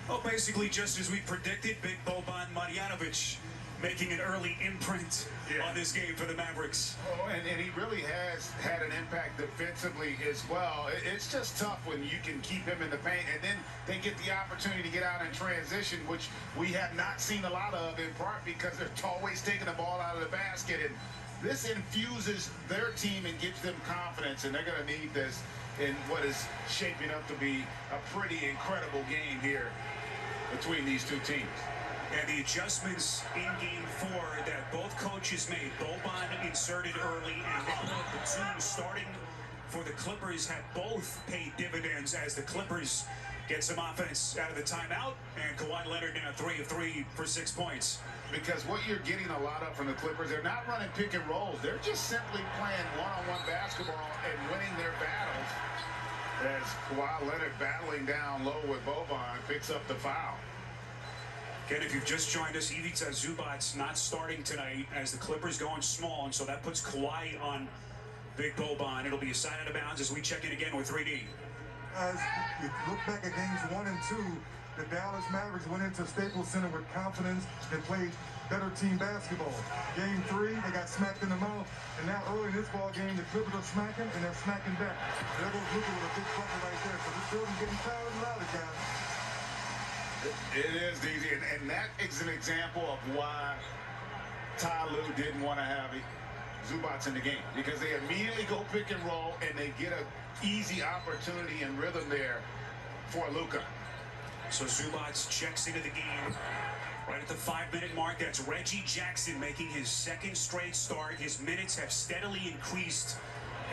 Well, basically, just as we predicted, Big Boban Marjanovic making an early imprint on this game for the Mavericks. Oh, and he really has had an impact defensively as well. It's just tough when you can keep him in the paint, and then they get the opportunity to get out in transition, which we have not seen a lot of, in part because they're always taking the ball out of the basket. And this infuses their team and gives them confidence, and they're going to need this in what is shaping up to be a pretty incredible game here between these two teams. And the adjustments in Game 4 that both coaches made, Boban inserted early and Nicola Batum starting for the Clippers, have both paid dividends as the Clippers get some offense out of the timeout, and Kawhi Leonard now 3 of 3 for 6 points. Because what you're getting a lot of from the Clippers, they're not running pick and rolls. They're just simply playing one-on-one basketball and winning their battles. As Kawhi Leonard battling down low with Boban picks up the foul. Again, if you've just joined us, Ivica Zubac's not starting tonight as the Clippers going small, and so that puts Kawhi on Big Boban. It'll be a sign out of bounds as we check in again with 3D. As you look back at games 1 and 2, the Dallas Mavericks went into Staples Center with confidence and played better team basketball. Game 3, they got smacked in the mouth, and now early in this ball game, the Clippers are smacking, and they're smacking back. There goes Luka with a big bucket right there. So this building's getting tired and louder, guys. It is, DZ, and that is an example of why Ty Lue didn't want to have Zubac in the game, because they immediately go pick and roll, and they get an easy opportunity and rhythm there for Luka. So Zubac checks into the game right at the 5-minute mark. That's Reggie Jackson making his second straight start. His minutes have steadily increased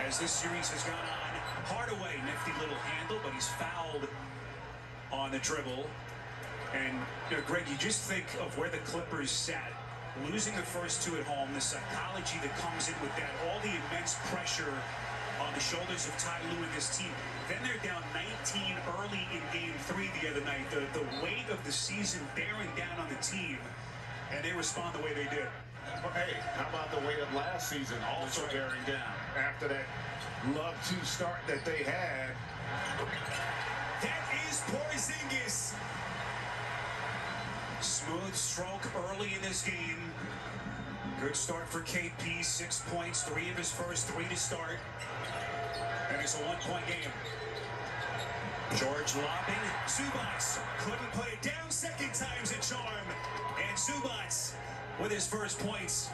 as this series has gone on. Hardaway, nifty little handle, but he's fouled on the dribble. And, you know, Greg, you just think of where the Clippers sat, losing the first 2 at home, the psychology that comes in with that, all the immense pressure on the shoulders of Ty Lue and this team. Then they're down 19 early in Game 3 the other night. The weight of the season bearing down on the team, and they respond the way they did. Well, hey, how about the weight of last season also bearing down after that love to start that they had? That is Porzingis. Smooth stroke early in this game. Good start for KP, 6 points, 3 of his first 3 to start. And it's a 1-point game. George lobbing, Zubac couldn't put it down, second time's a charm. And Zubac with his first points.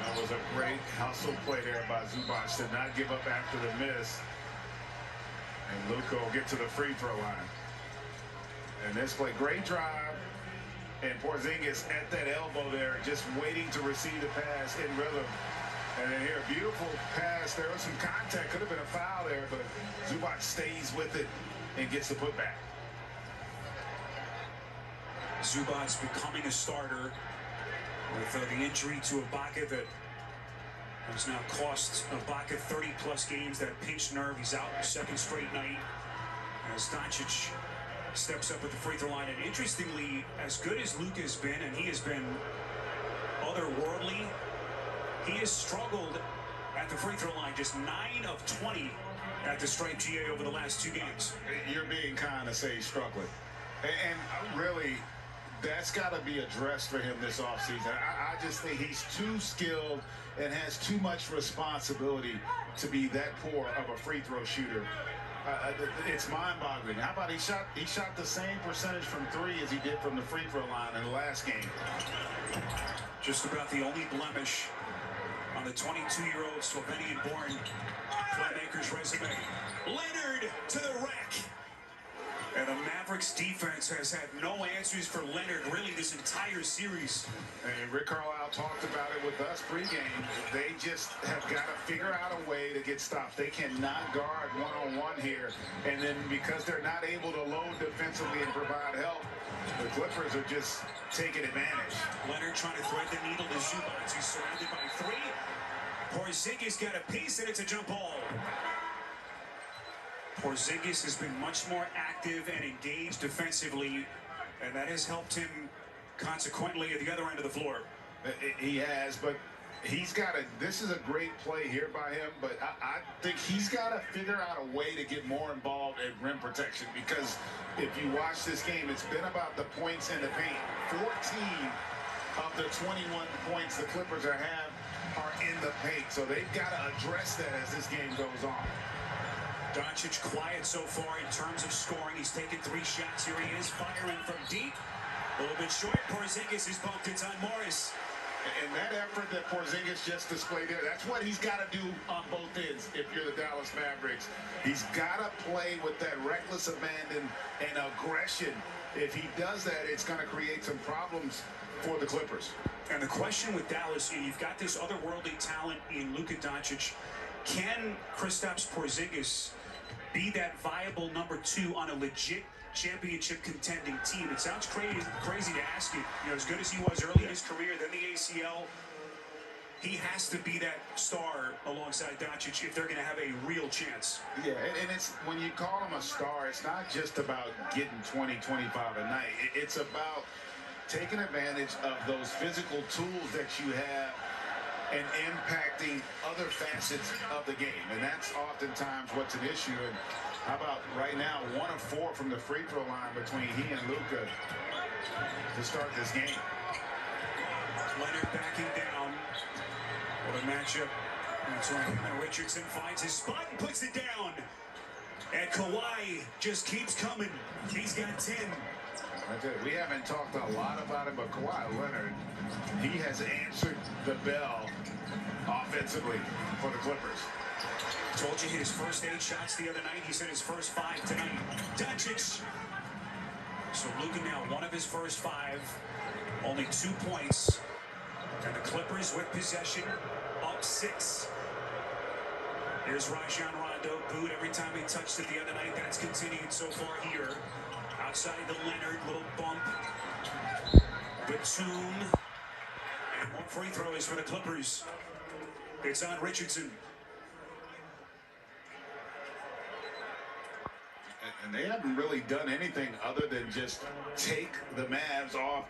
That was a great hustle play there by Zubac to not give up after the miss. And Luka will get to the free throw line. And this play, great drive. And Porzingis at that elbow there, just waiting to receive the pass in rhythm. And then here, a beautiful pass. There was some contact. Could have been a foul there, but Zubac stays with it and gets the putback. Zubac becoming a starter with the injury to Ibaka that has now cost Ibaka 30-plus games. That pinched nerve. He's out second straight night as Doncic steps up at the free throw line. And interestingly, as good as Luka has been, and he has been otherworldly, he has struggled at the free throw line. Just 9 of 20 at the stripe, GA, over the last 2 games. You're being kind to say he's struggling. And really, that's got to be addressed for him this offseason. I just think he's too skilled and has too much responsibility to be that poor of a free throw shooter. It's mind-boggling. How about he shot the same percentage from 3 as he did from the free throw line in the last game. Just about the only blemish on the 22-year-old Slovenian-born playmaker's resume. Leonard to the rack. And the Mavericks defense has had no answers for Leonard really this entire series. And Rick Carlisle talked about it with us pregame. They just have got to figure out a way to get stops. They cannot guard one-on-one here. And then because they're not able to load defensively and provide help, the Clippers are just taking advantage. Leonard trying to thread the needle to Zubac. He's surrounded by 3. Porzingis got a piece, and it's a jump ball. Porzingis has been much more active and engaged defensively, and that has helped him consequently at the other end of the floor. He has, but This is a great play here by him, but I think he's got to figure out a way to get more involved in rim protection, because if you watch this game, it's been about the points in the paint. 14 of the 21 points the Clippers have are in the paint, so they've got to address that as this game goes on. Doncic quiet so far in terms of scoring. He's taken 3 shots. Here he is firing from deep. A little bit short. Porzingis has bumped it on Morris. And that effort that Porzingis just displayed there, that's what he's got to do on both ends if you're the Dallas Mavericks. He's got to play with that reckless abandon and aggression. If he does that, it's going to create some problems for the Clippers. And the question with Dallas, you've got this otherworldly talent in Luka Doncic. Can Kristaps Porzingis be that viable number 2 on a legit championship contending team? It sounds crazy to ask it. You know, as good as he was early in his career, then the ACL, he has to be that star alongside Doncic if they're going to have a real chance. Yeah, and it's when you call him a star, it's not just about getting 20, 25 a night. It's about taking advantage of those physical tools that you have and impacting other facets of the game. And that's oftentimes what's an issue. And how about right now, 1 of 4 from the free throw line between he and Luka to start this game. Leonard backing down. What a matchup. That's right. Richardson finds his spot and puts it down. And Kawhi just keeps coming. He's got 10. We haven't talked a lot about him, but Kawhi Leonard, he has answered the bell offensively for the Clippers. Told you he hit his first 8 shots the other night. He's hit his first 5 tonight. Doncic. So Luka now 1 of his first 5. Only 2 points. And the Clippers with possession up 6. Here's Rajon Rondo. Booed every time he touched it the other night. That's continued so far here. Outside the Leonard, little bump. Batum. And more free throws for the Clippers. It's on Richardson. And they haven't really done anything other than just take the Mavs off